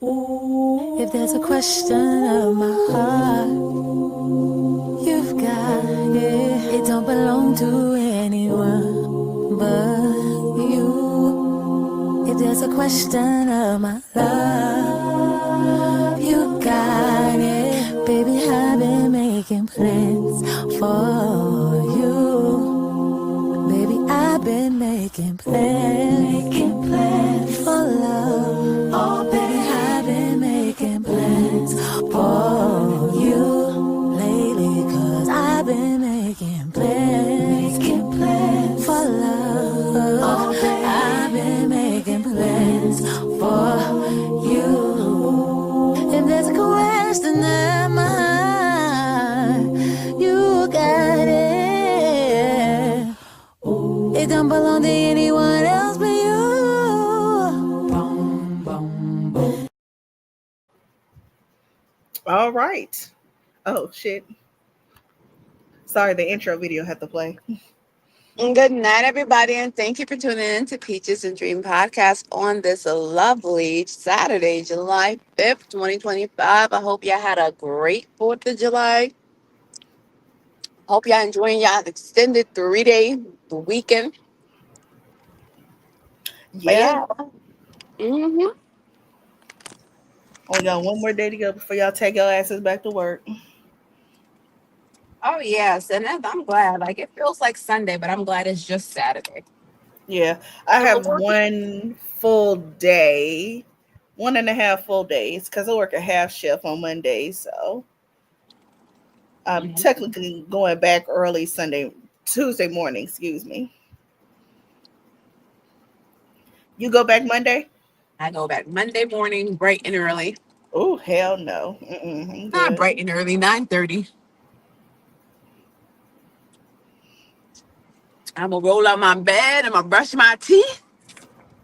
If there's a question of my heart, you've got it. It don't belong to anyone but you. If there's a question of my love, you got it. Baby, I've been making plans for you. Baby, I've been making plans for love. Oh, baby, I've been making plans for you lately, 'cause I've been making plans for love. Oh, baby, I've been making plans for you. If there's a question in my heart, you got it. It don't belong to anyone else but you. Boom, boom, boom. All right. Oh, shit. Sorry, the intro video had to play. Good night, everybody, and thank you for tuning in to Peaches and Dream Podcast on this lovely Saturday, July 5th, 2025. I hope y'all had a great 4th of July. Hope y'all enjoying y'all extended 3-day weekend. But Yeah. hmm Only got one more day to go before y'all take your asses back to work. Oh, yes, and I'm glad. Like, it feels like Sunday, but I'm glad it's just Saturday. Yeah. I And we're have working. one full day, 1.5 full days, because I work a half shift on Monday. So I'm Mhm. technically going back early Tuesday morning, excuse me. You go back Monday? I go back Monday morning, bright and early. Oh, hell no. I'm Not good. bright and early, 9:30. I'm gonna roll out my bed. I'm gonna brush my teeth,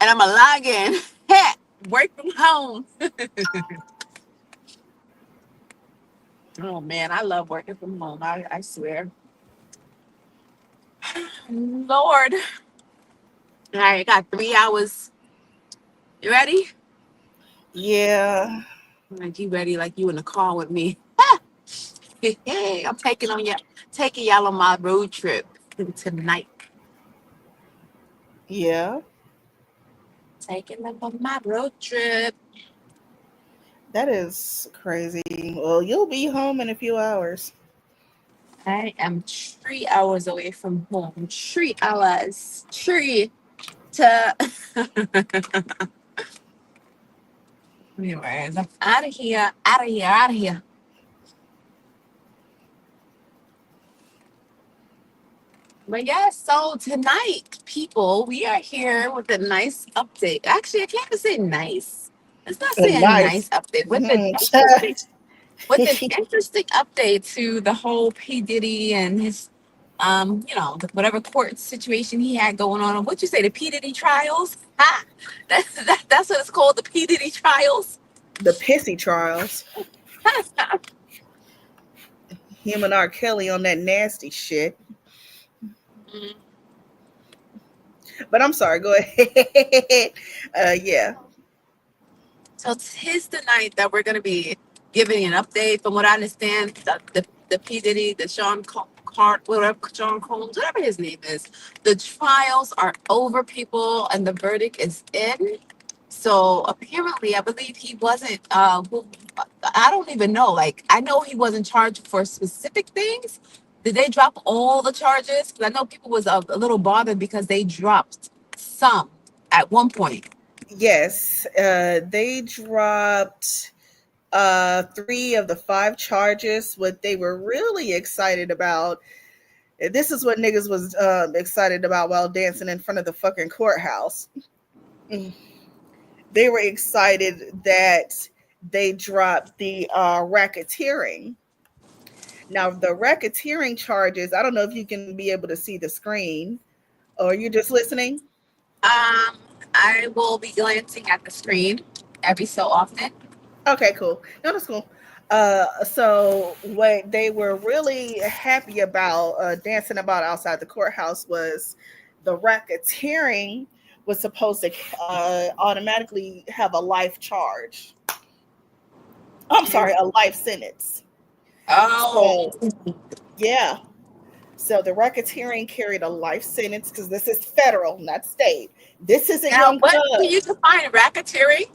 and I'm gonna log in. Heck, work from home. Oh man, I love working from home. I swear. Lord. All right, I got 3 hours. You ready? Yeah. Like you ready? Like you in the car with me? Hey, I'm taking y'all on my road trip tonight. Yeah. Taking them on my road trip. That is crazy. Well, you'll be home in a few hours. I am 3 hours away from home. 3 hours. Three to. Anyways, I'm out of here. Out of here. Out of here. But yeah, so tonight, people, we are here with a nice update. Actually, I can't even say nice. Let's not say a Nice. nice update. Mhm. With an interesting update to the whole P. Diddy and his whatever court situation he had going on. What you say, the P. Diddy trials? Ha! That's what it's called, the P. Diddy trials. The pissy trials. Him and R. Kelly on that nasty shit. But I'm sorry, go ahead. Yeah. So tis the night that we're going to be giving an update. From what I understand, the P Diddy, the whatever Sean Combs, whatever his name is, the trials are over, people, and the verdict is in. So apparently, I believe he wasn't. I don't even know. Like, I know he wasn't charged for specific things. Did they drop all the charges? Because I know people was a little bothered because they dropped some at one point. Yes. They dropped 3 of the 5 charges. What they were really excited about. This is what niggas was excited about while dancing in front of the fucking courthouse. They were excited that they dropped the racketeering. Now, the racketeering charges, I don't know if you can be able to see the screen or you're just listening. I will be glancing at the screen every so often. Okay, cool. No, that's cool. So what they were really happy about, dancing about outside the courthouse, was the racketeering was supposed to automatically have a life charge. I'm sorry, a life sentence. Oh, So yeah. So the racketeering carried a life sentence because this is federal, not state. This is a now young what can thug. you define racketeering?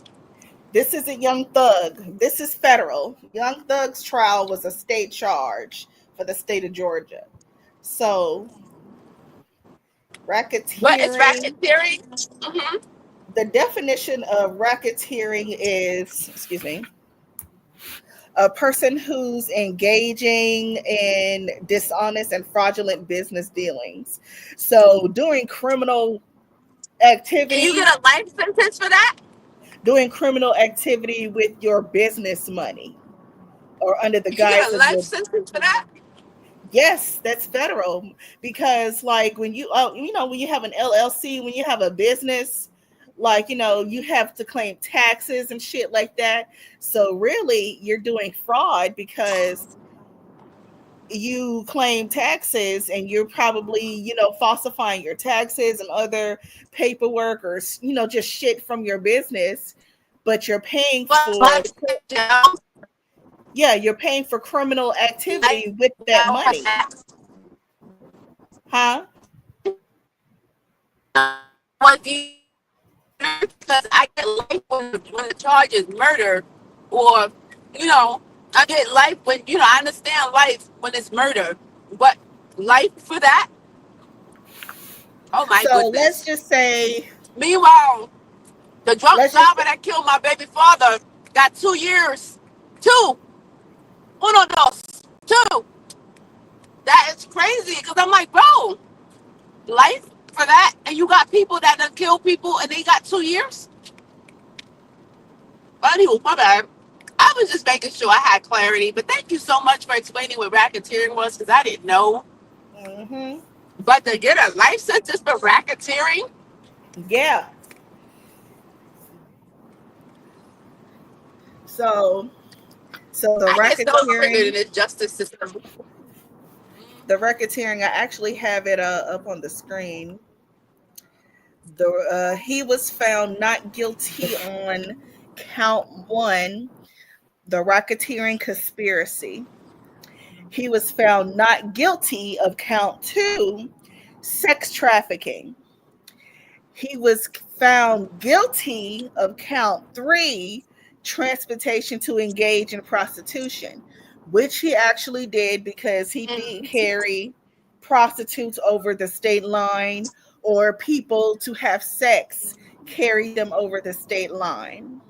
This is a young thug. This is federal. Young Thug's trial was a state charge for the state of Georgia. So What is racketeering, racketeering? Hmm. the definition of racketeering is, excuse me, a person who's engaging in dishonest and fraudulent business dealings. So And you activity, get a life sentence for that? doing criminal activity with your business money or under the You get guise a of life your. sentence for that? Yes, that's federal because like when when you have an LLC, when you have a business, like you have to claim taxes and shit like that. So really you're doing fraud because you claim taxes and you're probably falsifying your taxes and other paperwork or just shit from your business, but you're paying for. But jail, Yeah, you're paying for criminal life activity with that jail for money. that. Huh? What do you, because I get life when the charge is murder, or you know, I get life when I understand life when it's murder, but life for that? Oh my So let's goodness! just say, Meanwhile, the drunk let's just driver that killed my baby father got 2 years. Two, uno dos, two. That is crazy because I'm like, bro, life for that, and you got people that done kill people and they got 2 years. But anyway, my bad. I was just making sure I had clarity. But thank you so much for explaining what racketeering was because I didn't know. hmm But to get a life sentence for racketeering, yeah. So so I get so triggered in this justice system. the racketeering, I actually have it up on the screen. He was found not guilty on count one, the racketeering conspiracy. He was found not guilty of count two, sex trafficking. He was found guilty of count three, transportation to engage in prostitution, which he actually did because he did Mm. carry prostitutes over the state line or people to have sex, carry them over the state line.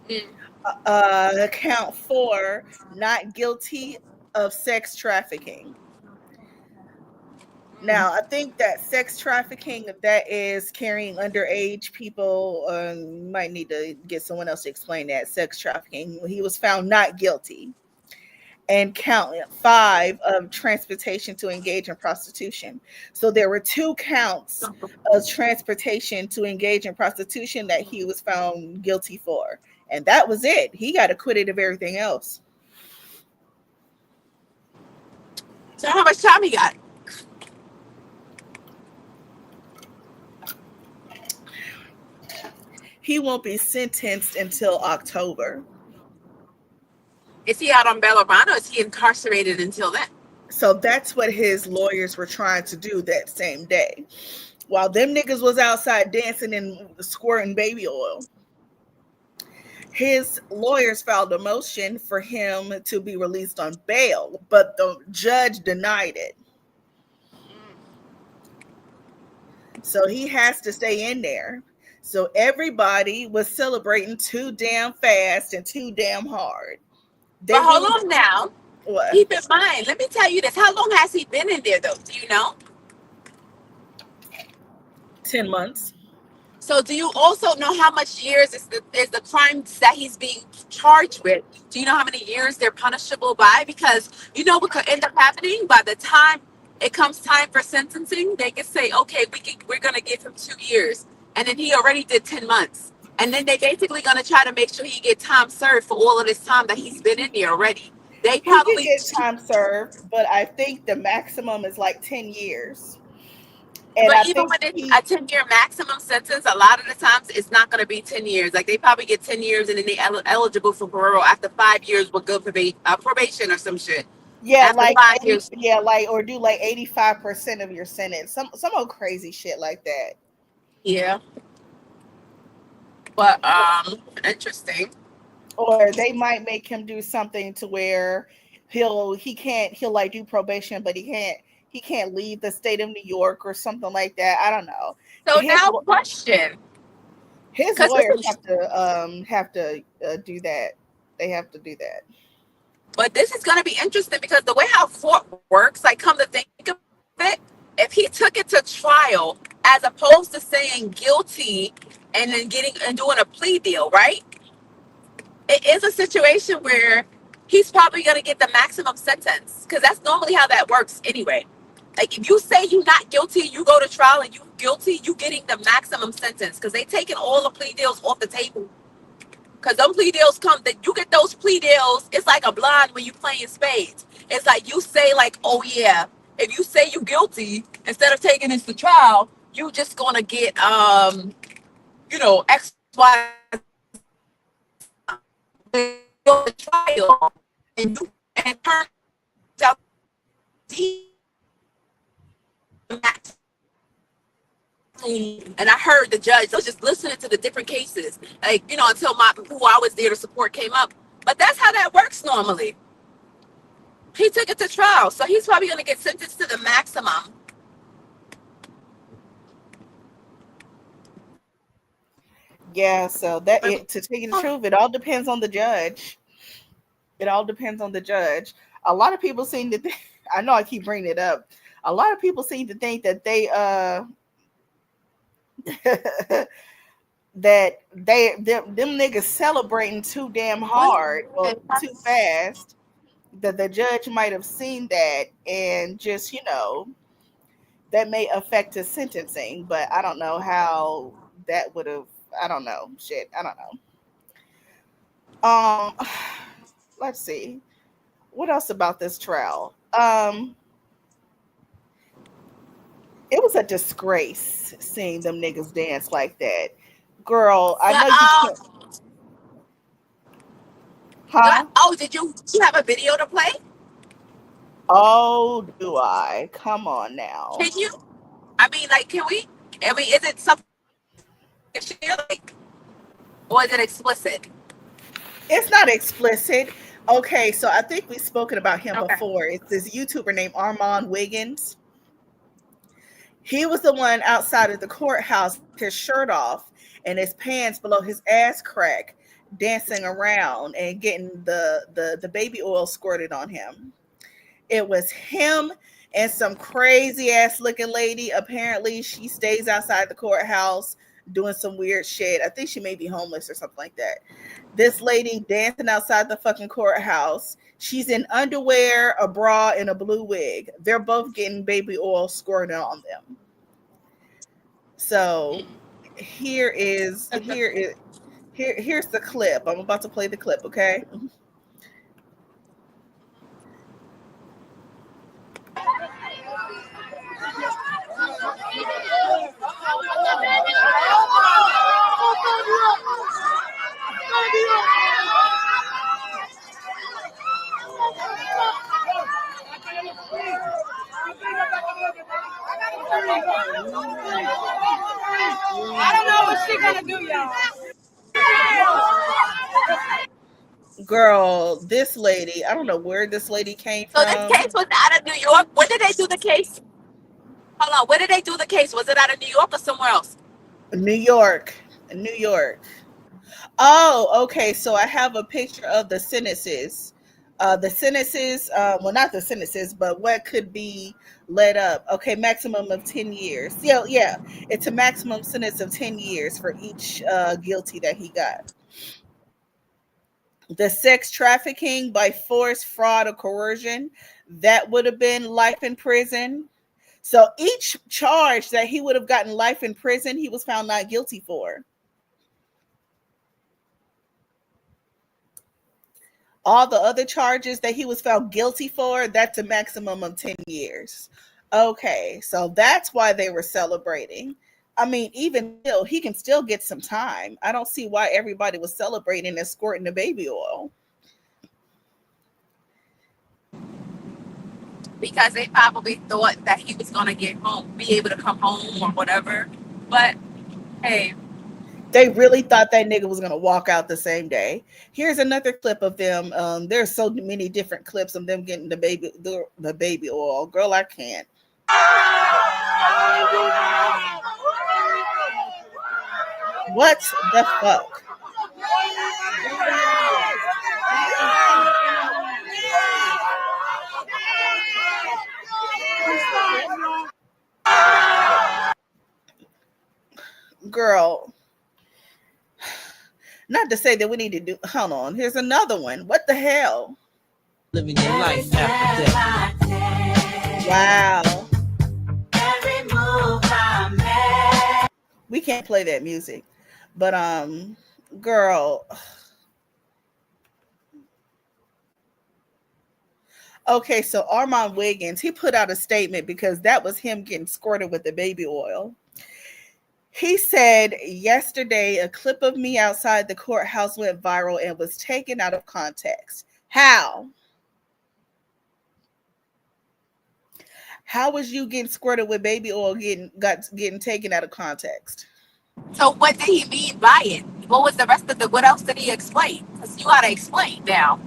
Mm. Count four, not guilty of sex trafficking. Now, I think that sex trafficking, that is carrying underage people. Might need to get someone else to explain that. Sex trafficking. He was found not guilty. And count five of transportation to engage in prostitution. So there were two counts of transportation to engage in prostitution that he was found guilty for. And that was it. He got acquitted of everything else. So how much time he got? He won't be sentenced until October. Is he out on bail or bond, or is he incarcerated until then? So that's what his lawyers were trying to do that same day. While them niggas was outside dancing and squirting baby oil, his lawyers filed a motion for him to be released on bail, but the judge denied it. So he has to stay in there. So everybody was celebrating too damn fast and too damn hard. They But hold really on now. what? Keep in mind, let me tell you this. How long has he been in there, though? Do you know? 10 months. So, do you also know how much years is the crimes that he's being charged with? Do you know how many years they're punishable by? Because you know what could end up happening by the time it comes time for sentencing, they can say, "Okay, we're gonna give him 2 years," and then he already did 10 months, and then they basically gonna try to make sure he get time served for all of this time that he's been in there already. They He could probably get time served, but I think the maximum is like 10 years. And But I even think when it's he, a 10-year maximum sentence, a lot of the times it's not going to be 10 years. Like they probably get 10 years and then they eligible for parole after 5 years with good probation or some shit. yeah, After like 5 years, yeah, like or do like 85% of your sentence, some old crazy shit like that. yeah. But interesting. Or they might make him do something to where he'll like do probation, but he can't leave the state of New York or something like that. I don't know. So His now question, his because this lawyers is, have to do that. They have to do that. but this is going to be interesting because the way how court works, like come to think of it, if he took it to trial as opposed to saying guilty and then getting and doing a plea deal, right? It is a situation where he's probably going to get the maximum sentence because that's normally how that works anyway. Like if you say you're not guilty, you go to trial and you guilty, you getting the maximum sentence because they taking all the plea deals off the table. Because them plea deals come that you get those plea deals, it's like a blind when you playing spades. It's like you say like, oh yeah, if you say you guilty, instead of taking this to trial, you just gonna get X, Y, go to trial and you and turns out he and I heard the judge. I was just listening to the different cases, like until my who I was there to support came up. But that's how that works normally. He took it to trial, so he's probably going to get sentenced to the maximum. Yeah, so to tell you the truth, it all depends on the judge. It all depends on the judge. A lot of people seem to think, I know I keep bringing it up. A lot of people seem to think that they that them niggas celebrating too damn hard or too fast, that the judge might have seen that and just that may affect his sentencing, but I don't know how that would have. I don't know. Shit, I don't know. Let's see. What else about this trial? It was a disgrace seeing them niggas dance like that. Girl, I But know you can't. Huh? did you have a video to play? Oh, do I? Come on now. Can you? I mean, like, can we? I mean, is it something like, or is it explicit? It's not explicit. Okay, so I think we've spoken about him Okay. before. It's this YouTuber named Armand Wiggins. He was the one outside of the courthouse, his shirt off and his pants below his ass crack, dancing around and getting the baby oil squirted on him. It was him and some crazy ass looking lady. Apparently, she stays outside the courthouse doing some weird shit. I think she may be homeless or something like that. This lady dancing outside the fucking courthouse. She's in underwear, a bra, and a blue wig. They're both getting baby oil squirted on them. So here's the clip. I'm about to play the clip, okay? I don't know what she gonna do, y'all. Girl, this lady, I don't know where this lady came So this from. case was out of New York. Where did they do the case? Hold on. Where did they do the case? Was it out of New York or somewhere else? New York. New York. Oh, okay. So I have a picture of the sentences. Well, not the sentences, but what could be let up. Okay, maximum of 10 years. Yeah, yeah. It's a maximum sentence of 10 years for each guilty that he got. The sex trafficking by force, fraud, or coercion, that would have been life in prison. So each charge that he would have gotten life in prison, he was found not guilty for. All the other charges that he was found guilty for, that's a maximum of 10 years. Okay, so that's why they were celebrating. I mean, even still, he can still get some time. I don't see why everybody was celebrating and squirting the baby oil. because they probably thought that he was gonna get home, be able to come home or whatever. But hey, They really thought that nigga was gonna walk out the same day. Here's another clip of them. There's so many different clips of them getting the baby oil. Girl, I can't. What the fuck? Girl, not to say that we need to do. Hold on. Here's another one. What the hell? Living your life after death. Wow. We can't play that music. But girl. Okay, so Armand Wiggins, he put out a statement because that was him getting squirted with the baby oil. He said yesterday a clip of me outside the courthouse went viral and was taken out of context. How? How was you getting squirted with baby oil getting taken out of context? so what did he mean by it? What was the rest of the? What else did he explain? Because you gotta explain now.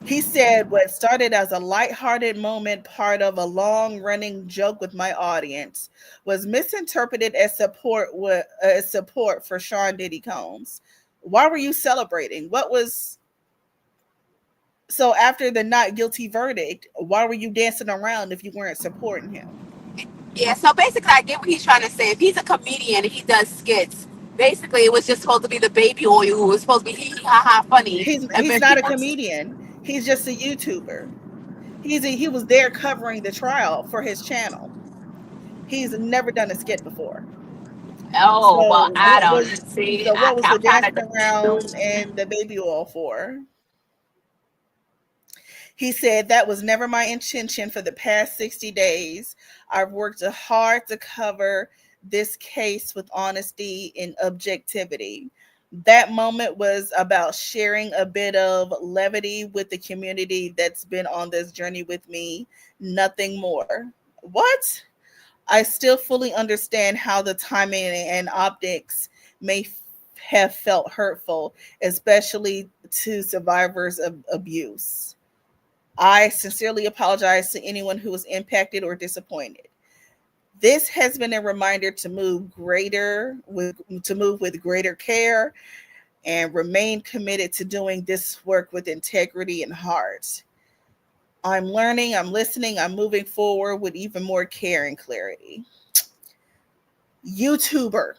He said what started as a lighthearted moment, part of a long-running joke with my audience, was misinterpreted as support for Sean Diddy Combs. Why were you celebrating? What was so after the not guilty verdict? Why were you dancing around if you weren't supporting him? Yeah, so basically, I get what he's trying to say. If he's a comedian and he does skits, basically, it was just supposed to be the baby oil who was supposed to be hee hee ha ha funny. And He's then not a people, comedian. He's just a YouTuber. He was there covering the trial for his channel. He's never done a skit before. oh, well, So I don't see. what was the I'm kind dancing of around confused. and the baby oil for? He said that was never my intention for the past 60 days. I've worked hard to cover this case with honesty and objectivity. That moment was about sharing a bit of levity with the community that's been on this journey with me. Nothing more. What? I still fully understand how the timing and optics may have felt hurtful, especially to survivors of abuse. I sincerely apologize to anyone who was impacted or disappointed. This has been a reminder to move with greater care and remain committed to doing this work with integrity and heart. I'm learning, I'm listening, I'm moving forward with even more care and clarity. YouTuber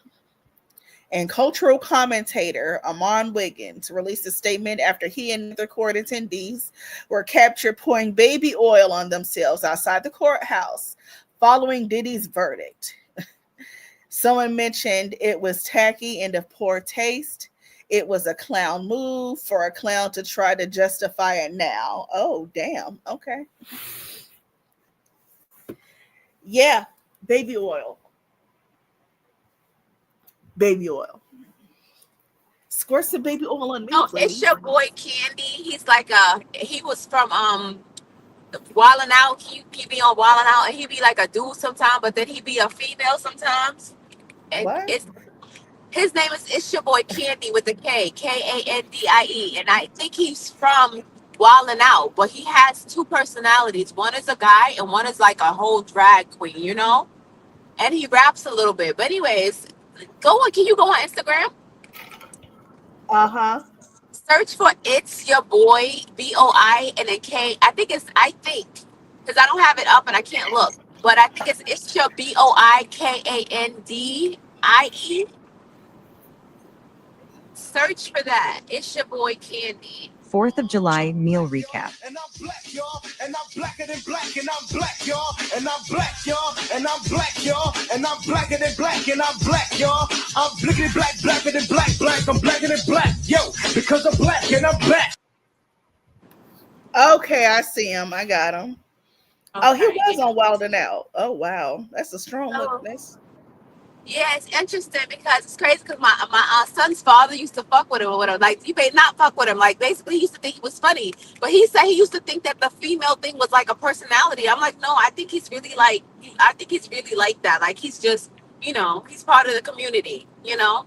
and cultural commentator Amon Wiggins released a statement after he and other court attendees were captured pouring baby oil on themselves outside the courthouse following Diddy's verdict. Someone mentioned it was tacky and of poor taste. It was a clown move for a clown to try to justify it now. Oh, damn. Okay. Yeah, baby oil. Baby oil. Squirt some baby oil on me, No, it's please. your boy Candy. He's like he was from Wildin' Out. He be on Wildin' Out, and he be like a dude sometimes, but then he be a female sometimes. And What? it's his name is it's your boy Candy with the Kandie, and I think he's from Wildin' Out, but he has two personalities. One is a guy, and one is like a whole drag queen, you know. And he raps a little bit. But anyways, go on. Can you go on Instagram? Uh-huh. Search for it's your boy BOI and then K. I think because I don't have it up and I can't look, but I think it's your BOIKANDIE. Search for that. It's your boy Candy. 4th of July meal recap. And I'm black, y'all, and I'm blacker than black, and I'm black, y'all, and I'm black, y'all, and I'm black, y'all, and I'm blacker than black, and I'm black, y'all. I'm blickety black, blacker than black, black, I'm blacker than black, yo, because I'm black and I'm black. Okay, I see him. I got him. Oh, he Okay. was on Wild and Out. Oh wow, that's a strong look. So, That's yeah, it's interesting because it's crazy because my son's father used to fuck with him or whatever. Like, you may not fuck with him. Like, basically, he used to think he was funny. But he said he used to think that the female thing was like a personality. I'm like, no, I think he's really like, I think he's really like that. Like, he's just, he's part of the community, yeah.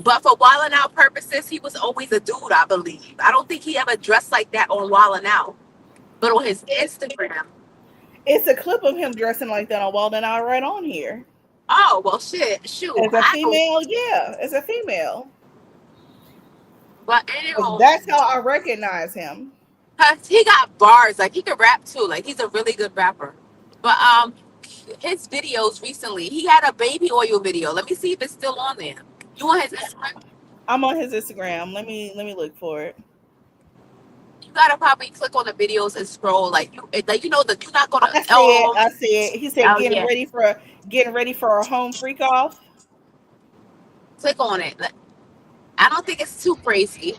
But for Wildin' Out purposes, he was always a dude, I believe. I don't think he ever dressed like that on Wildin' Out. But on his Instagram. It's a clip of him dressing like that on Wild and Out right on here. Oh, well, shoot. As a I don't. female, yeah, as a female. But anyway, That's how I recognize him. he got bars. Like, he could rap too. Like, he's a really good rapper. But his videos recently, he had a baby oil video. Let me see if it's still on there. You want his Instagram? I'm on his Instagram. Let me look for it. You gotta probably click on the videos and scroll. Like, that you're not gonna. I see it. I see it. He said Oh, getting yeah. ready for a home freak off. Click on it. I don't think it's too crazy.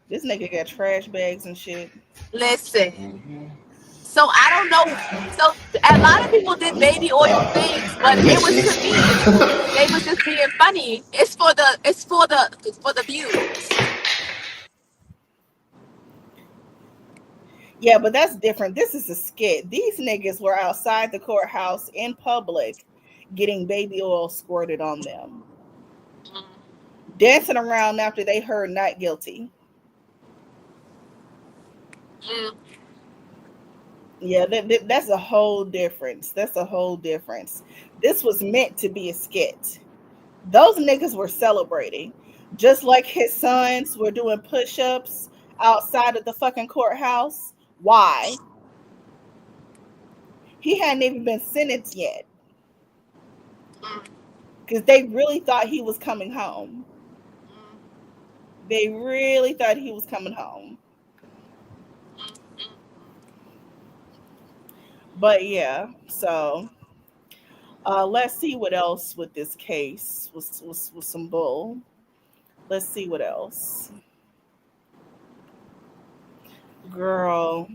This nigga got trash bags and shit. Listen. So I don't know. So a lot of people did baby oil things, but it was, to me, they was just being funny. It's for the views. Yeah, but that's different. This is a skit. These niggas were outside the courthouse in public getting baby oil squirted on them, dancing around after they heard not guilty. Mm. Yeah, that's a whole difference. That's a whole difference. This was meant to be a skit. Those niggas were celebrating. Just like his sons were doing push-ups outside of the fucking courthouse. Why? He hadn't even been sentenced yet. Because they really thought he was coming home. They really thought he was coming home. But yeah, so let's see what else with this case was some bull. Let's see what else. Girl,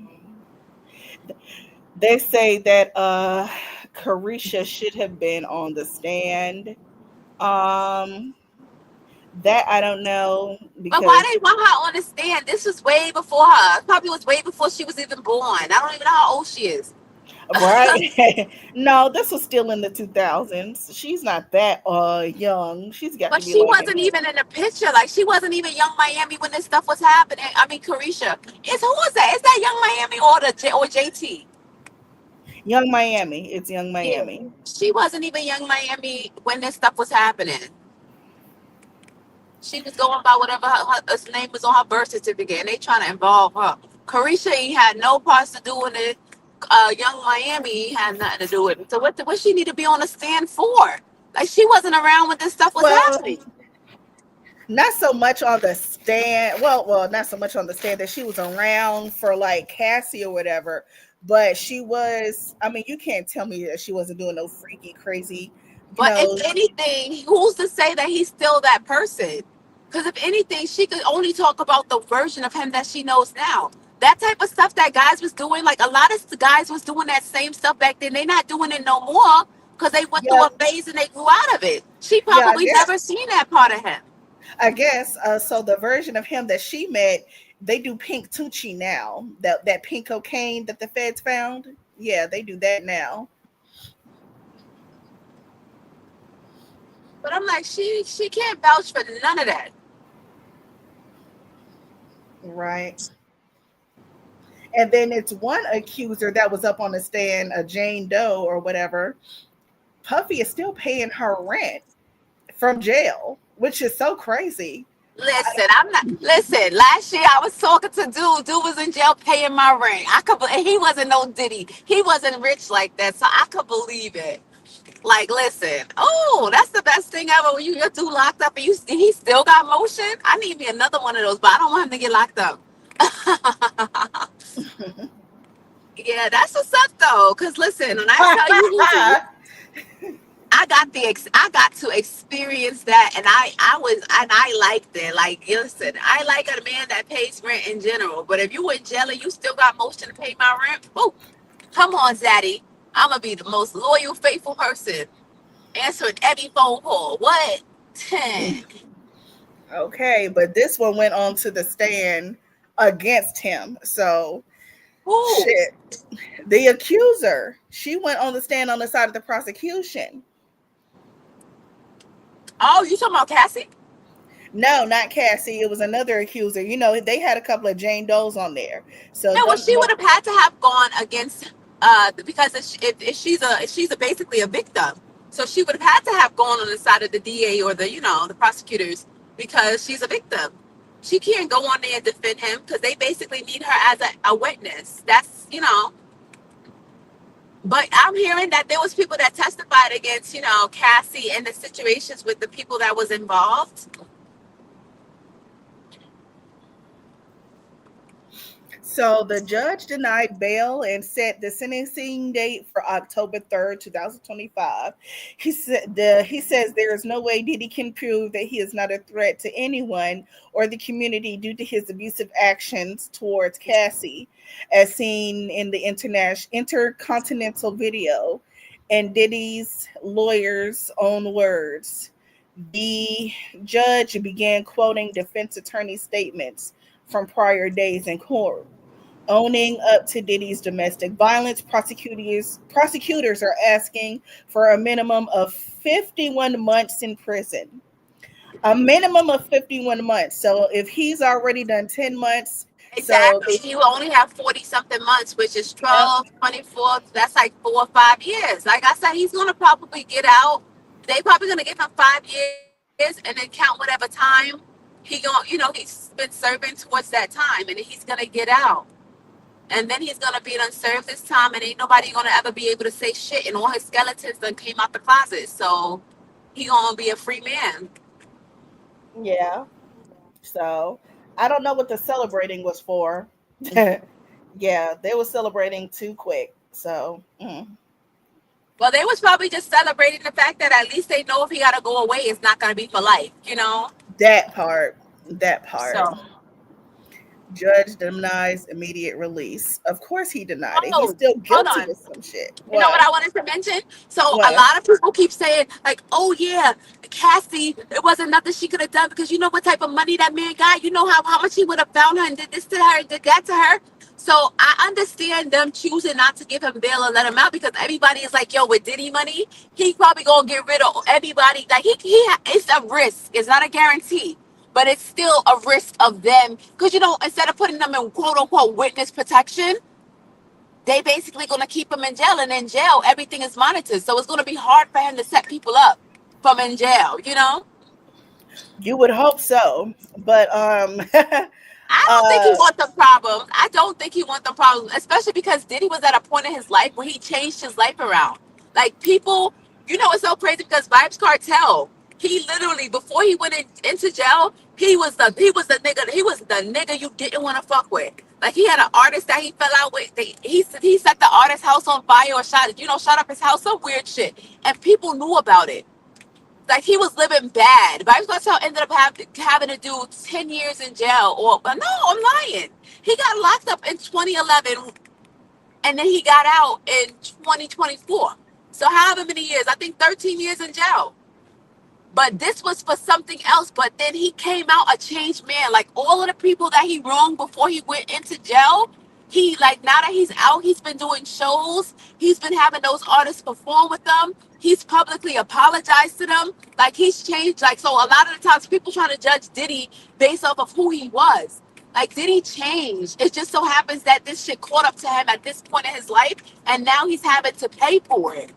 they say that Carisha should have been on the stand. That I don't know But why because they want her on the stand? This was way before her. Probably was way before she was even born. I don't even know how old she is. right. No, this was still in the 2000s. She's not that young. She's got But to be she like wasn't even in the picture. Like, she wasn't even Young Miami when this stuff was happening. I mean, Carisha. Who was that? Is that Young Miami or JT? Young Miami. It's Young Yeah. Miami. She wasn't even Young Miami when this stuff was happening. She was going by whatever her name was on her birth certificate, and they trying to involve her. Carisha ain't had no parts to do with it. Young Miami had nothing to do with it. So what she need to be on the stand for? Like, she wasn't around when this stuff was Well, happening. not so much on the stand. Well, not so much on the stand that she was around for like Cassie or whatever. But she was. I mean, you can't tell me that she wasn't doing no freaky, crazy. You But know, if anything, who's to say that he's still that person? Because if anything, she could only talk about the version of him that she knows now. That type of stuff that guys was doing, like, a lot of the guys was doing that same stuff back then. They not doing it no more because they went through yeah, a phase and they grew out of it. She yeah. I probably guess. never seen that part of him. I guess. So the version of him that she met, they do pink Tucci now. That pink cocaine that the feds found. Yeah, they do that now. But I'm like, she can't vouch for none of that. Right. And then it's one accuser that was up on the stand, a Jane Doe or whatever. Puffy is still paying her rent from jail, which is so crazy. Listen, I'm not. Listen, last year I was talking to dude. Dude was in jail paying my rent. And he wasn't no Diddy. He wasn't rich like that, so I could believe it. Like, listen, oh, that's the best thing ever. When your dude locked up and he still got motion. I need me another one of those, but I don't want him to get locked up. Yeah, that's what's up though. Cause listen, when I tell you, I I got to experience that, and I liked it. Like, listen, I like a man that pays rent in general, but if you in jail and you still got motion to pay my rent, woo, come on, Zaddy. I'm gonna be the most loyal, faithful person answering every phone call. What? 10. Okay, but this one went on to the stand against him. So Woo. shit. The accuser, she went on the stand on the side of the prosecution. Oh, you talking about Cassie? No, not Cassie. It was another accuser. You know, they had a couple of Jane Does on there. So Yeah, well, them, she would have had to have gone against because if she's basically a victim, so she would have had to have gone on the side of the DA or the prosecutors because she's a victim. She can't go on there and defend him because they basically need her as a witness. That's. But I'm hearing that there was people that testified against Cassie and the situations with the people that was involved. So the judge denied bail and set the sentencing date for October 3rd, 2025. He says there is no way Diddy can prove that he is not a threat to anyone or the community due to his abusive actions towards Cassie, as seen in the intercontinental video. And Diddy's lawyer's own words. The judge began quoting defense attorney statements from prior days in court owning up to Diddy's domestic violence. Prosecutors are asking for a minimum of 51 months in prison. A minimum of 51 months. So if he's already done 10 months, so Exactly. He will only have 40 something months, which is yep, 12, 24. That's like 4 or 5 years. Like I said, he's going to probably get out. They probably going to give him 5 years and then count whatever time he's been serving towards that time. And then he's going to get out. And then he's going to be done served this time. And ain't nobody going to ever be able to say shit. And all his skeletons done came out the closet. So he going to be a free man. yeah. So I don't know what the celebrating was for. Yeah, they were celebrating too quick. So Well, they was probably just celebrating the fact that at least they know if he got to go away, it's not going to be for life. that part, that part. So, Judge denies immediate release. Of course he denied it. He's oh, still hold guilty on. of some shit. You know what What? I wanted to mention? So a What? lot of people keep saying like, "Oh yeah, Cassie, it wasn't nothing she could have done because you know what type of money that man got. You know how much he would have found her and did this to her and did that to her." So I understand them choosing not to give him bail and let him out because everybody is like, "Yo, with Diddy money, he probably gonna get rid of everybody." Like it's a risk. It's not a guarantee. But it's still a risk of them because instead of putting them in quote unquote witness protection, they basically going to keep him in jail, and in jail everything is monitored, so it's going to be hard for him to set people up from in jail. You would hope so. But I don't think he wants the problem. I don't think he wants the problem, especially because Diddy was at a point in his life where he changed his life around. Like people, it's so crazy because Vibes Cartel, he literally before he went into jail, he was the nigga you didn't want to fuck with. Like he had an artist that he fell out with. He set the artist's house on fire or shot up his house, some weird shit, and people knew about it. Like he was living bad. Vibes Cartel ended up having to do 10 years in jail. No, I'm lying. He got locked up in 2011 and then he got out in 2024. So however many years, I think 13 years in jail. But this was for something else. But then he came out a changed man. Like all of the people that he wronged before he went into jail, now that he's out, he's been doing shows. He's been having those artists perform with them. He's publicly apologized to them. Like he's changed. Like, so a lot of the times people trying to judge Diddy based off of who he was. Like Diddy changed. It just so happens that this shit caught up to him at this point in his life. And now he's having to pay for it.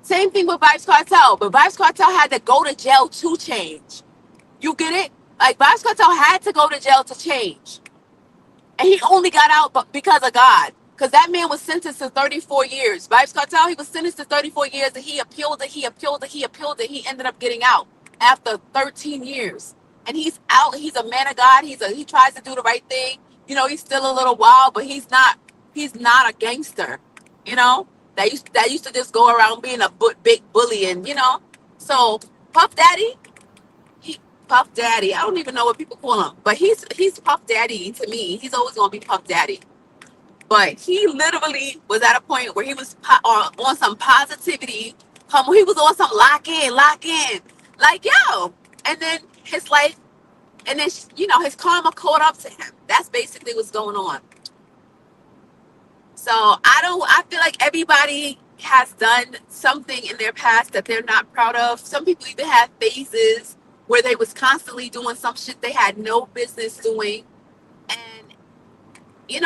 Same thing with Vibes Cartel. But Vibes Cartel had to go to jail to change. You get it? Like Vibes Cartel had to go to jail to change. And he only got out because of God. Because that man was sentenced to 34 years. Vibes Cartel, he was sentenced to 34 years and he appealed it. He He ended up getting out after 13 years. And he's out. He's a man of God. He tries to do the right thing. He's still a little wild, but he's not a gangster. that used to just go around being a big bully, and So Puff Daddy, he Puff Daddy. I don't even know what people call him, but he's Puff Daddy to me. He's always gonna be Puff Daddy. But he literally was at a point where he was on some positivity. He was on some lock in, like yo. And then his life, and then his karma caught up to him. That's basically what's going on. So I feel like everybody has done something in their past that they're not proud of. Some people even have phases where they was constantly doing some shit they had no business doing. And you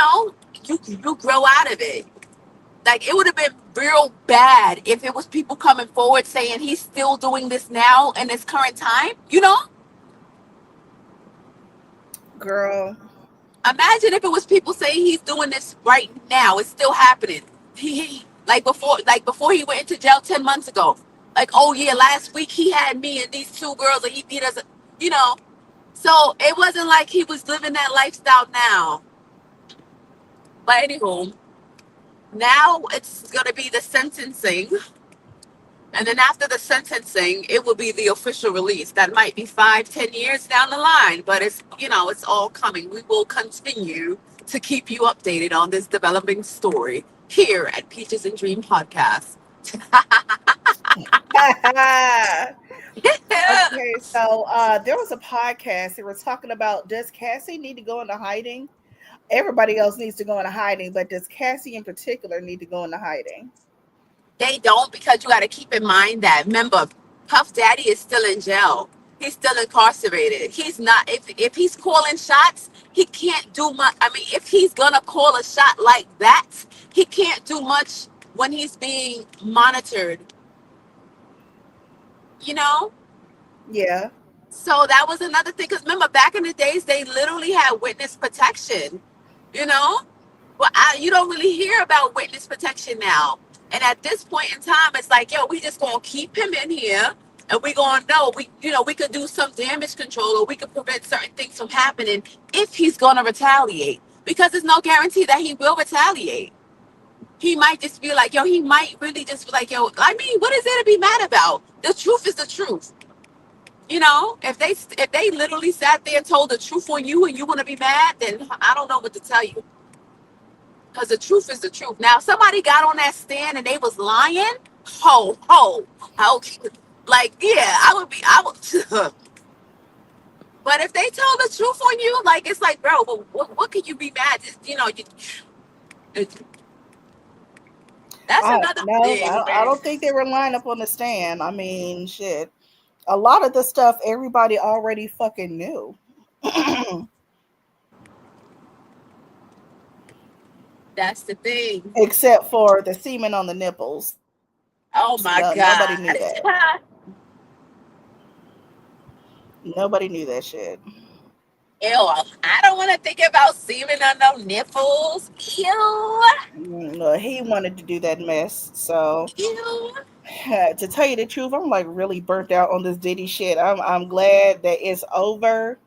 grow out of it. Like, it would have been real bad if it was people coming forward saying he's still doing this now in this current time, Girl. Imagine if it was people saying he's doing this right now. It's still happening. Before he went into jail 10 months ago. Like, oh yeah, last week he had me and these two girls and he beat us, you know. So it wasn't like he was living that lifestyle now. But anywho, now it's gonna be the sentencing. And then after the sentencing, it will be the official release. That might be 5-10 years down the line, but it's all coming. We will continue to keep you updated on this developing story here at Peaches and Dream Podcast. Okay, so there was a podcast. They were talking about, does Cassie need to go into hiding? Everybody else needs to go into hiding, but does Cassie in particular need to go into hiding? They don't, because you got to keep in mind that, remember, Puff Daddy is still in jail. He's still incarcerated. He's not, if he's calling shots, he can't do much. I mean, if he's going to call a shot like that, he can't do much when he's being monitored. Yeah. So that was another thing. Because remember, back in the days, they literally had witness protection, But you don't really hear about witness protection now. And at this point in time, it's like, yo, we just gonna keep him in here, and we gonna know we could do some damage control, or we could prevent certain things from happening if he's gonna retaliate. Because there's no guarantee that he will retaliate. He might just be like, yo, he might really just be like, yo, I mean, what is there to be mad about? The truth is the truth. If they literally sat there and told the truth on you and you want to be mad, then I don't know what to tell you. Because the truth is the truth. Now, if somebody got on that stand and they was lying, like, yeah, I would. But if they told the truth on you, like, it's like, bro, what could you be mad? That's another thing. I don't think they were lying up on the stand. I mean, shit. A lot of the stuff everybody already fucking knew. That's the thing. Except for the semen on the nipples. Oh my God. Nobody knew that. Nobody knew that shit. Ew, I don't want to think about semen on no nipples. Ew. No, he wanted to do that mess. So, Ew. to tell you the truth, I'm like really burnt out on this Diddy shit. I'm glad that it's over.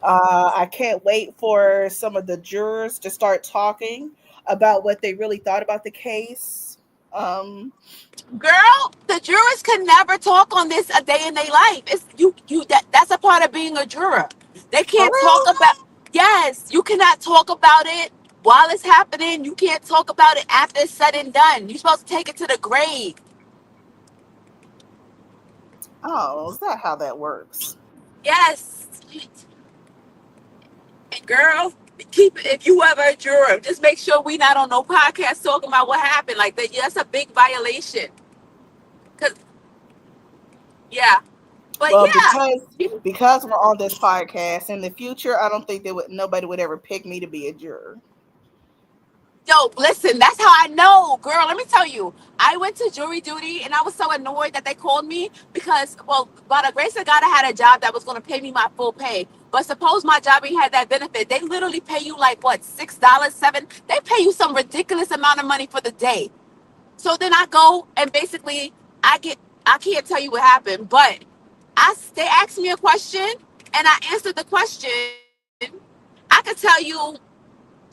I can't wait for some of the jurors to start talking about what they really thought about the case. Girl, the jurors can never talk on this a day in their life. It's that's a part of being a juror. They can't talk about. Yes, you cannot talk about it while it's happening. You can't talk about it after it's said and done. You're supposed to take it to the grave. Oh, is that how that works? Yes. And girl, if you ever a juror, just make sure we not on no podcast talking about what happened. Like that, that's a big violation. But well, yeah, because we're on this podcast in the future, I don't think nobody would ever pick me to be a juror. Yo, listen, that's how I know, girl. Let me tell you, I went to jury duty and I was so annoyed that they called me because, well, by the grace of God, I had a job that was going to pay me my full pay. But suppose my job ain't had that benefit. They literally pay you like, what, $6, $7? They pay you some ridiculous amount of money for the day. So then I go and basically I can't tell you what happened, but they asked me a question and I answered the question. I could tell you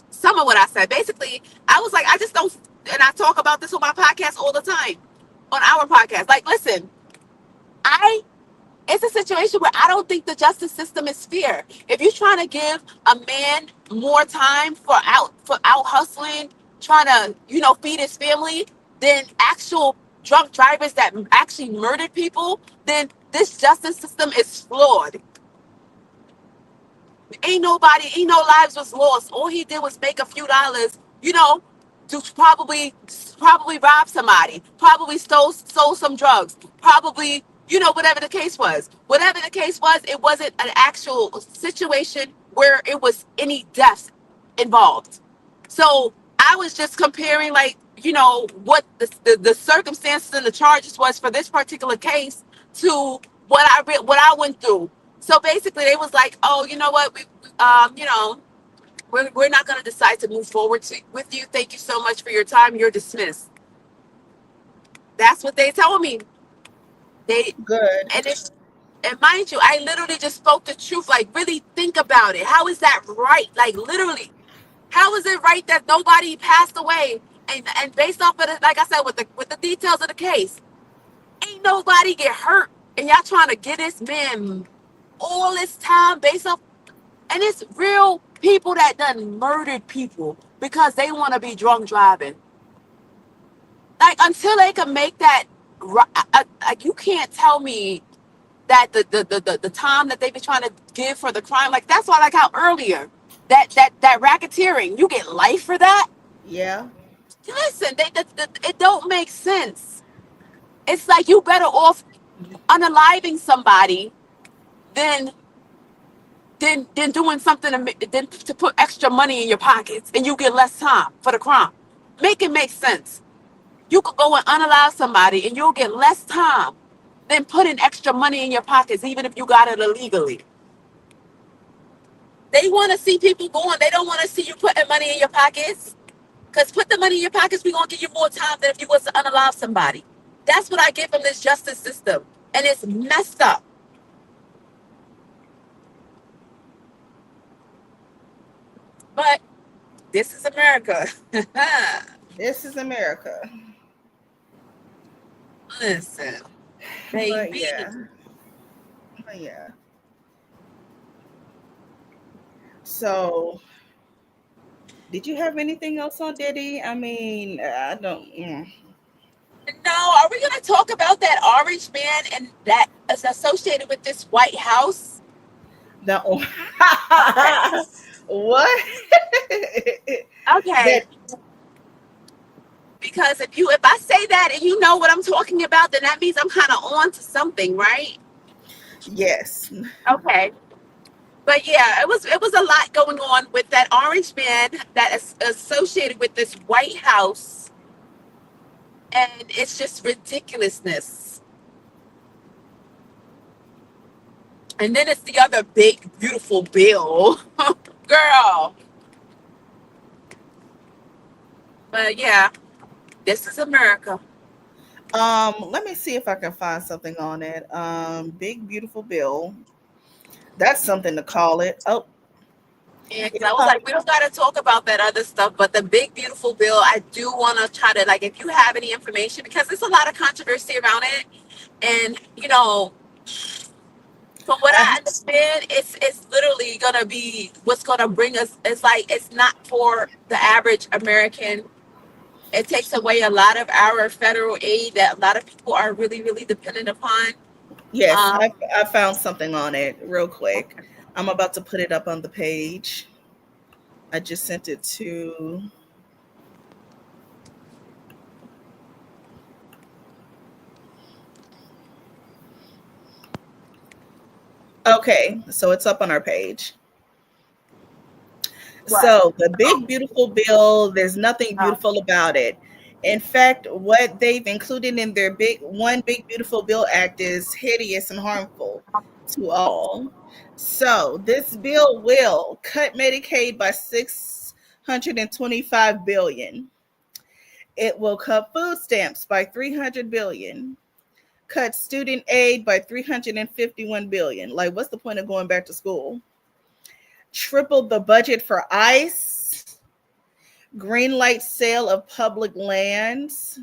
some of what I said. Basically, I was like, I just don't, and I talk about this on my podcast all the time, on our podcast. Like, listen, I it's a situation where I don't think the justice system is fair. If you're trying to give a man more time for out hustling, trying to, feed his family, than actual drunk drivers that actually murdered people, then this justice system is flawed. Ain't no lives was lost. All he did was make a few dollars, to probably rob somebody, probably stole some drugs, probably, whatever the case was. Whatever the case was, it wasn't an actual situation where it was any deaths involved. So I was just comparing, like, what the circumstances and the charges was for this particular case to what I went through. So basically, they was like, "Oh, you know what? We're not going to decide to move forward with you. Thank you so much for your time. You're dismissed." That's what they told me. They Good. and it, and mind you, I literally just spoke the truth. Like, really think about it. How is that right? Like, literally, how is it right that nobody passed away? And based off of the, like I said, with the details of the case, ain't nobody get hurt, and y'all trying to get this man all this time based off. And it's real people that done murdered people because they want to be drunk driving. Like, until they can make that, like, you can't tell me that the time that they've been trying to give for the crime, like, that's why, like, how earlier that racketeering, you get life for that. Yeah. Listen, it don't make sense. It's like you better off unaliving somebody than than doing something than to put extra money in your pockets and you get less time for the crime. Make it make sense. You could go and unalive somebody and you'll get less time than putting extra money in your pockets, even if you got it illegally. They want to see people going. They don't want to see you putting money in your pockets. Because put the money in your pockets, we're going to give you more time than if you was to unalive somebody. That's what I get from this justice system. And it's messed up. But this is America. This is America. Listen, But baby. yeah. But yeah. So, did you have anything else on Diddy? I mean, I don't. No, are we going to talk about that orange man and that is associated with this White House? No. Okay. What? Okay. That Because if I say that and you know what I'm talking about, then that means I'm kind of on to something, right? yes. Okay. But yeah, it was a lot going on with that orange man that is associated with this White House, and it's just ridiculousness. And then it's the other big, beautiful bill, girl. But yeah, this is America. Let me see if I can find something on it. Big beautiful bill. That's something to call it. Oh, Yeah, because I was yeah. like, we don't got to talk about that other stuff, but the big, beautiful bill, I do want to try to, like, if you have any information, because there's a lot of controversy around it. And, from what I I understand, it's literally going to be what's going to bring us, it's like, it's not for the average American. It takes away a lot of our federal aid that a lot of people are really, really dependent upon. yes, Um, I found something on it real quick. I'm about to put it up on the page. I just sent it to. Okay, so it's up on our page. what? So the big beautiful bill, there's nothing Oh, beautiful about it. In fact, what they've included in their big beautiful bill act is hideous and harmful to all. So this bill will cut Medicaid by 625 billion. It will cut food stamps by 300 billion. Cut student aid by 351 billion. Like, what's the point of going back to school? Tripled the budget for ICE, Green light sale of public lands.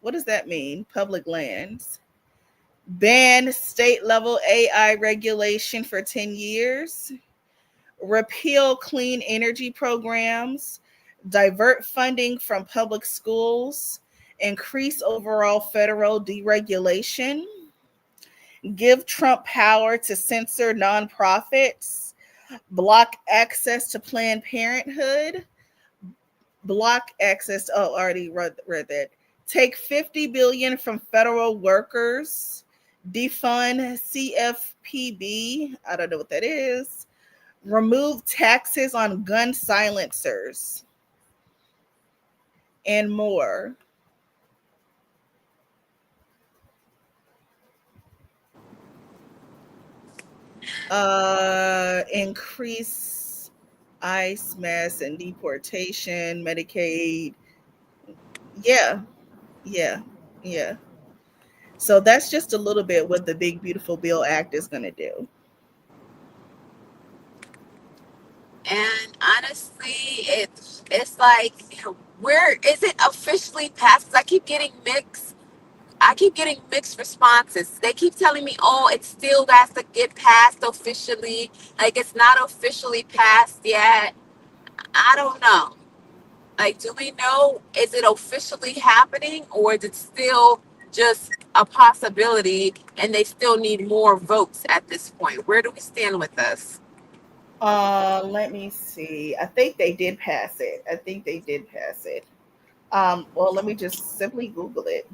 What does that mean? Public lands. Ban state level AI regulation for 10 years. Repeal clean energy programs. Divert funding from public schools. Increase overall federal deregulation. Give Trump power to censor nonprofits. Block access to Planned Parenthood. Block access. Oh, already read that. Take 50 billion from federal workers. Defund CFPB. I don't know what that is. Remove taxes on gun silencers and more. Increase ICE mass and deportation, Medicaid. Yeah, yeah, yeah. So that's just a little bit what the Big Beautiful Bill Act is going to do. And honestly, it's like, where is it officially passed? 'Cause I keep getting mixed responses. They keep telling me, oh, it still has to get passed officially. Like, it's not officially passed yet. I don't know. Like, do we know, is it officially happening, or is it still just a possibility and they still need more votes at this point? Where do we stand with this? Let me see. I think they did pass it. I think they did pass it. Well, let me just simply Google it.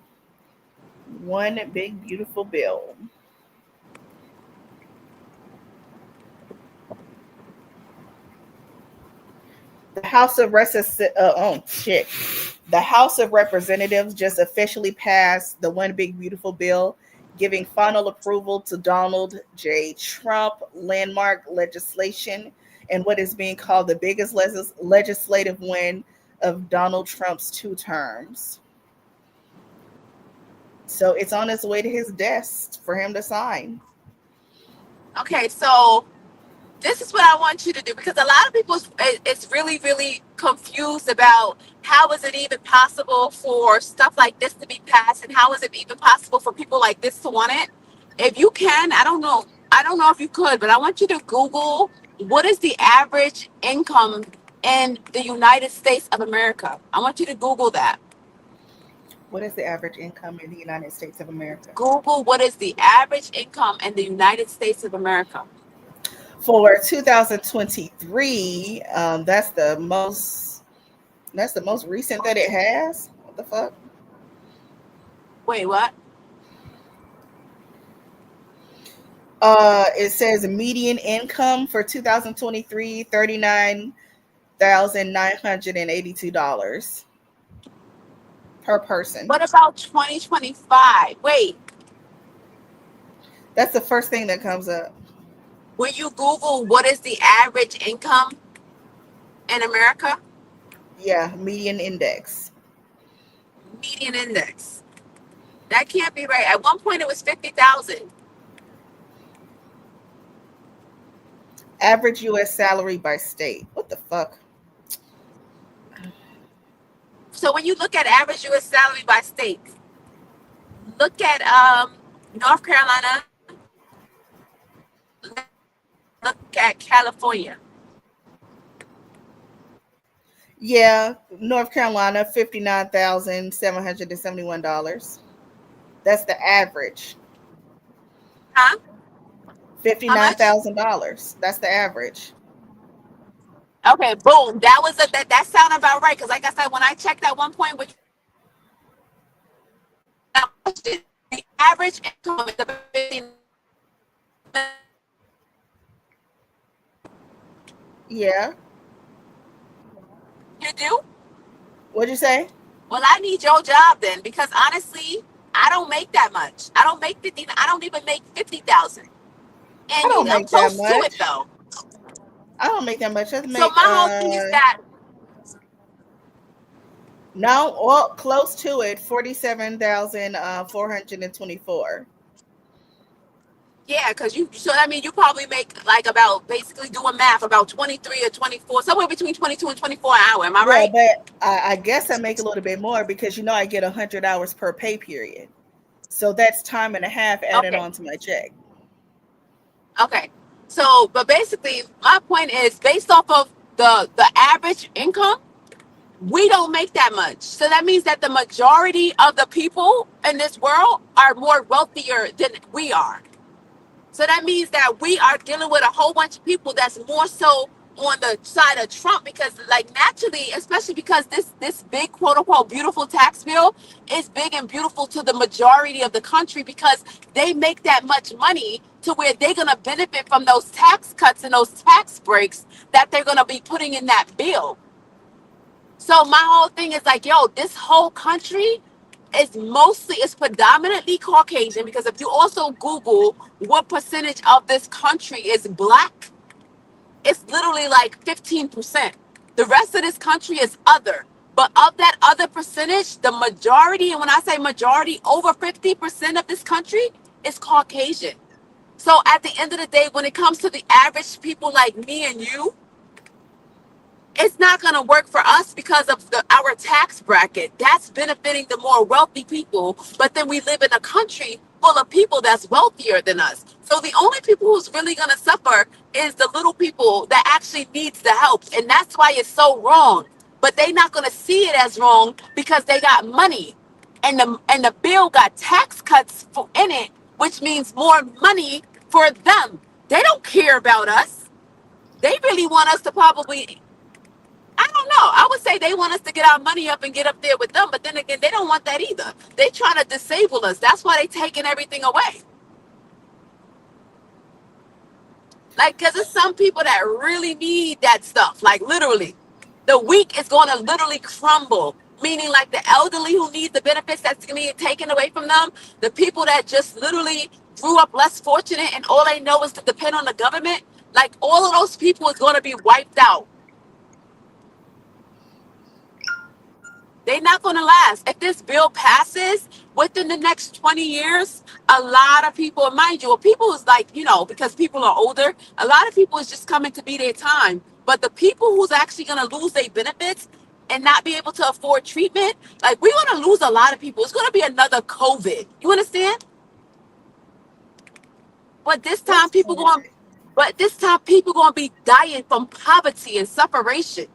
One big beautiful bill. The House of oh shit. The House of Representatives just officially passed the One Big Beautiful Bill, giving final approval to Donald J. Trump landmark legislation and what is being called the biggest legislative win of Donald Trump's 2 terms. So it's on its way to his desk for him to sign. Okay, so this is what I want you to do, because a lot of people it's really, really confused about how is it even possible for stuff like this to be passed, and how is it even possible for people like this to want it. If you can, I don't know if you could, but I want you to Google what is the average income in the United States of America. I want you to Google that. What is the average income in the United States of America? Google what is the average income in the United States of America. For 2023, that's the most recent that it has. What the fuck? Wait, what? It says median income for 2023, $39,982 per person. What about 2025? Wait, That's the first thing that comes up. will you Google what is the average income in America? Yeah, median index. Median index. That can't be right. At one point, it was 50,000. Average U.S. salary by state. What the fuck? So when you look at average U.S. salary by state, look at North Carolina, look at California. Yeah, North Carolina, $59,771. That's the average. Huh? How much? $59,000. That's the average. Okay, boom. That sounded about right. Because like I said, when I checked at one point, which the average income is about 50. Yeah. You do? What'd you say? Well, I need your job then, because honestly, I don't make that much. I don't make 50. I don't even make 50,000. I And don't I'm make that close to it much. though. I don't make that much. I So make my whole thing is that, no, well, close to it, 47,424. Yeah, because so that means you probably make like about, basically doing math, about 23 or 24, somewhere between 22 and 24 an hour. Am I Yeah, right? but I guess I make a little bit more because I get 100 hours per pay period. So that's time and a half added Okay. on to my check. Okay. So, but basically, my point is based off of the average income, we don't make that much. So that means that the majority of the people in this world are more wealthier than we are. So that means that we are dealing with a whole bunch of people that's more so on the side of Trump, because like naturally, especially because this big quote unquote beautiful tax bill is big and beautiful to the majority of the country, because they make that much money to where they're gonna benefit from those tax cuts and those tax breaks that they're gonna be putting in that bill. So my whole thing is like, yo, this whole country is predominantly Caucasian, because if you also Google what percentage of this country is black, it's literally like 15%. The rest of this country is other. But of that other percentage, the majority, and when I say majority, over 50% of this country is Caucasian. So at the end of the day, when it comes to the average people like me and you, it's not going to work for us because of our tax bracket. That's benefiting the more wealthy people, but then we live in a country full of people that's wealthier than us. So the only people who's really going to suffer is the little people that actually needs the help, and that's why it's so wrong. But they're not going to see it as wrong because they got money, and the bill got tax cuts in it, which means more money for them. They don't care about us. They really want us to probably, I don't know. I would say they want us to get our money up and get up there with them, but then again, they don't want that either. They trying to disable us. That's why they taking everything away. Like, because there's some people that really need that stuff. Like, literally, the weak is going to literally crumble. Meaning, like the elderly who need the benefits that's going to be taken away from them, the people that just literally grew up less fortunate and all they know is to depend on the government. Like, all of those people is going to be wiped out. They're not going to last. If this bill passes within the next 20 years, a lot of people, mind you, people is like, because people are older, a lot of people is just coming to be their time. But the people who's actually going to lose their benefits and not be able to afford treatment, like we're going to lose a lot of people. It's going to be another COVID. You understand? But this time What's people going, COVID? but this time people going to be dying from poverty and separation.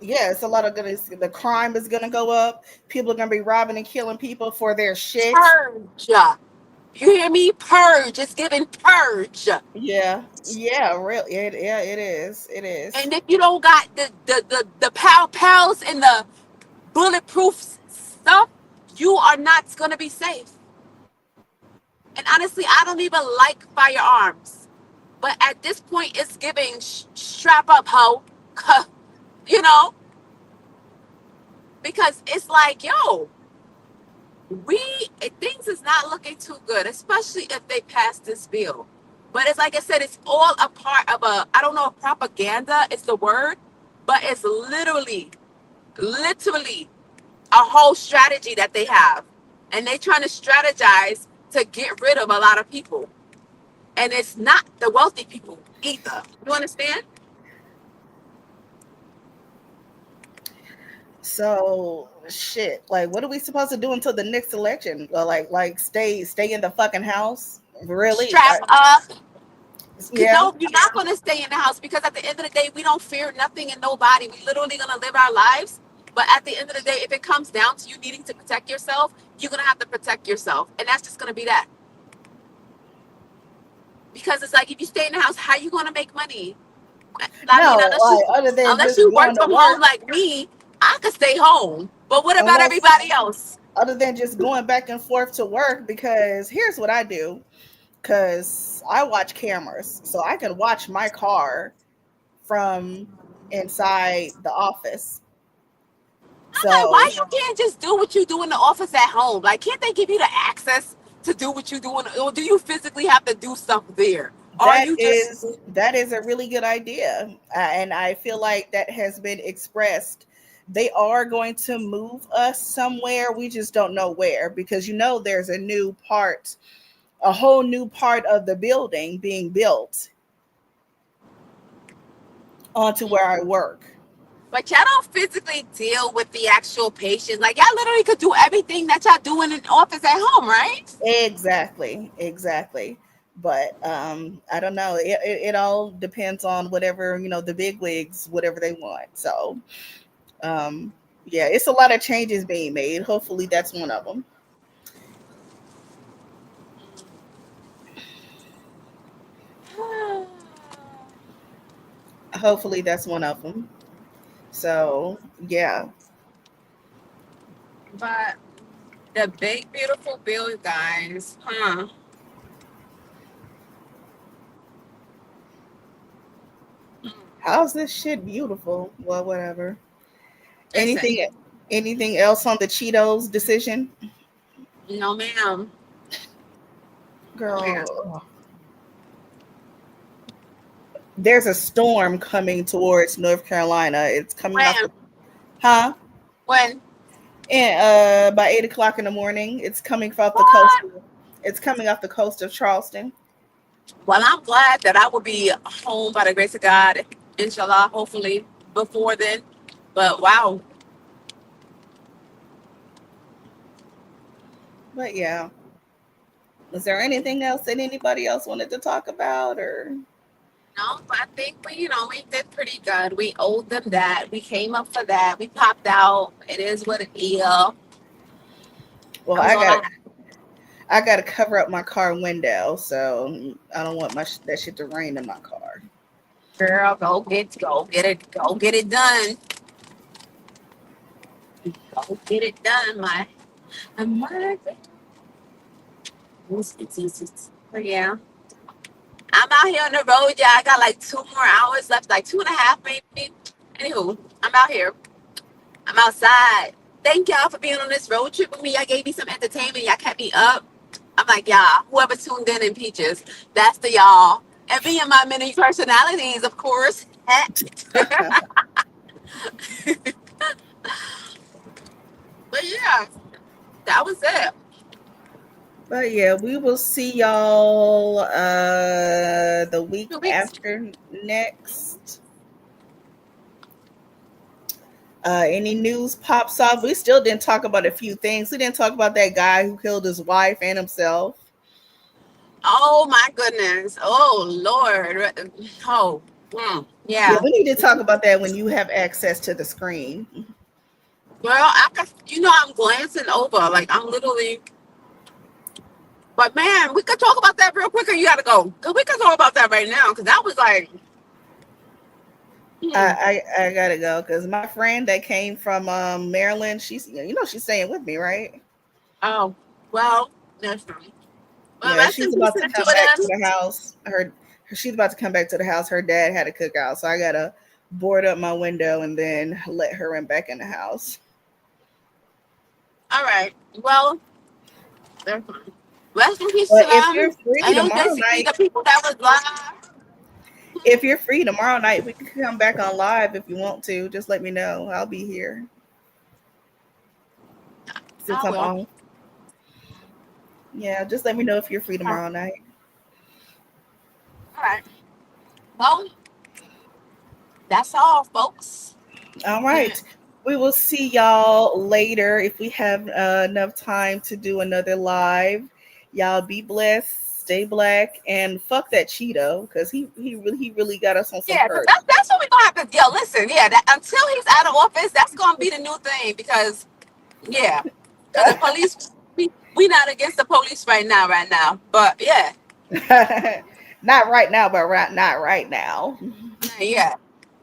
Yeah, it's a lot of good. The crime is gonna go up. People are gonna be robbing and killing people for their shit. Purge. You hear me? Purge. It's giving purge. Yeah, yeah, really. Yeah, it is. It is. And if you don't got the pow pows and the bulletproof stuff, you are not gonna be safe. And honestly, I don't even like firearms. But at this point, it's giving strap up, ho. you know, because it's like, yo, we things is not looking too good, especially if they pass this bill. But it's like I said, it's all a part of I don't know if propaganda is the word, but it's literally a whole strategy that they have. And they're trying to strategize to get rid of a lot of people. And it's not the wealthy people either. You understand? So shit. Like, what are we supposed to do until the next election? Like, stay in the fucking house? Really? Strap up. Yeah. No, you're not going to stay in the house, because at the end of the day, we don't fear nothing and nobody. We literally going to live our lives. But at the end of the day, if it comes down to you needing to protect yourself, you're going to have to protect yourself. And that's just going to be that. Because it's like, if you stay in the house, how you going to make money? I mean, No, like other than unless just you work going to from home work, like me, I could stay home. But what about unless everybody else? other than just going back and forth to work, because here's what I do. Because I watch cameras, so I can watch my car from inside the office. I'm like, why So you can't just do what you do in the office at home? Like, can't they give you the access to do what you do? Or do you physically have to do stuff there? Or are that you just, is that is a really good idea, and I feel like that has been expressed. They are going to move us somewhere. We just don't know where, because there's a new part a whole new part of the building being built onto where I work. But y'all don't physically deal with the actual patients. Like y'all literally could do everything that y'all do in an office at home, right? Exactly, exactly. But I don't know. It all depends on whatever, the big wigs, whatever they want. So um, yeah, it's a lot of changes being made. Hopefully, that's one of them. Hopefully, that's one of them. So yeah, But the big beautiful bill, guys, huh? how's this shit beautiful? Well, whatever. Listen, Anything, anything else on the Cheetos decision, no ma'am. No ma'am. girl? There's a storm coming towards North Carolina. It's coming off When? the, huh? When? And by 8 o'clock in the morning, it's coming off the coast. What? It's coming off the coast of Charleston. Well, I'm glad that I will be home by the grace of God, inshallah, hopefully before then. But wow, But yeah, is there anything else that anybody else wanted to talk about, or? no, I think we did pretty good. We owed them that. We came up for that. We popped out. It is what it is. Well, That was all I had. I gotta cover up my car window, so I don't want that shit to rain in my car. Girl, go get it done. Go get it done, my. But yeah, I'm out here on the road. Yeah, I got like 2 more hours left, like 2.5 maybe. Anywho, I'm out here. I'm outside. Thank y'all for being on this road trip with me. Y'all gave me some entertainment. Y'all kept me up. I'm like, y'all, whoever tuned in Peaches, that's the y'all. And me and my many personalities, of course. But yeah, that was it. But yeah, we will see y'all the week 2 weeks. after next. Any news pops up? We still didn't talk about a few things. We didn't talk about that guy who killed his wife and himself. Oh my goodness. Oh Lord. Oh, Yeah, yeah. we need to talk about that when you have access to the screen. Girl, I'm glancing over. Like I'm literally. But man, we could talk about that real quick, or you gotta go. Cause we could talk about that right now. Cause that was like, hmm. I gotta go because my friend that came from Maryland, she's she's staying with me, right? Oh, well, that's fine. Well, Yeah, rest in she's peace about to to the two come of back to them. the house. She's about to come back to the house. Her dad had a cookout, so I gotta board up my window and then let her in back in the house. All right. Well, they're fine. Rest in peace to But if you're them. free And it was tomorrow basically night, the people that was live. we can come back on live if you want to. Just let me know. I'll be here since I I'm will. All on. Yeah, just let me know if you're free tomorrow night. right. Well, that's all, folks. All Yeah. right. We will see y'all later if we have enough time to do another live. Y'all be blessed, stay black, and fuck that Cheeto because he really got us on some Yeah, because perks. that's what we're going to have to. Yo, listen, yeah, until he's out of office, that's going to be the new thing. Yeah, because the police, we not against the police right now. But yeah, Not right now, but not right now. yeah.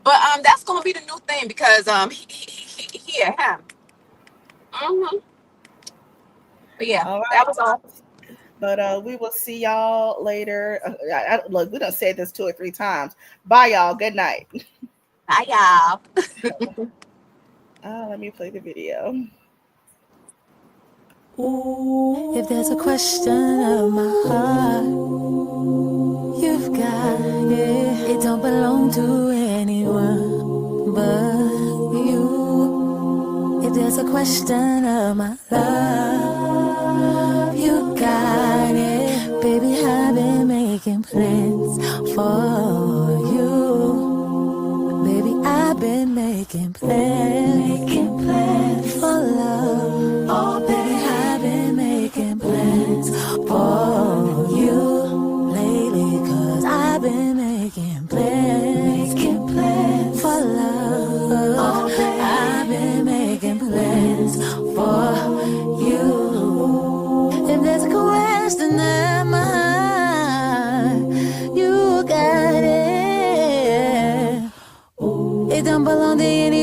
But that's gonna be the new thing because yeah, him. Mm-hmm. But yeah, All that right. was all. But we will see y'all later. Look, we done said this 2 or 3 times. Bye, y'all. Good night. Bye, y'all. Let me play the video. If there's a question of my heart, you've got it. It don't belong to anyone but you. If there's a question of my love, you got it. for you. Baby, I've been making plans for love. Oh, baby, I've been making plans for you lately, 'cause I've been making plans for love. Oh, baby, I've been making plans for you. If there's a question in my heart, you got it. It don't belong to anyone.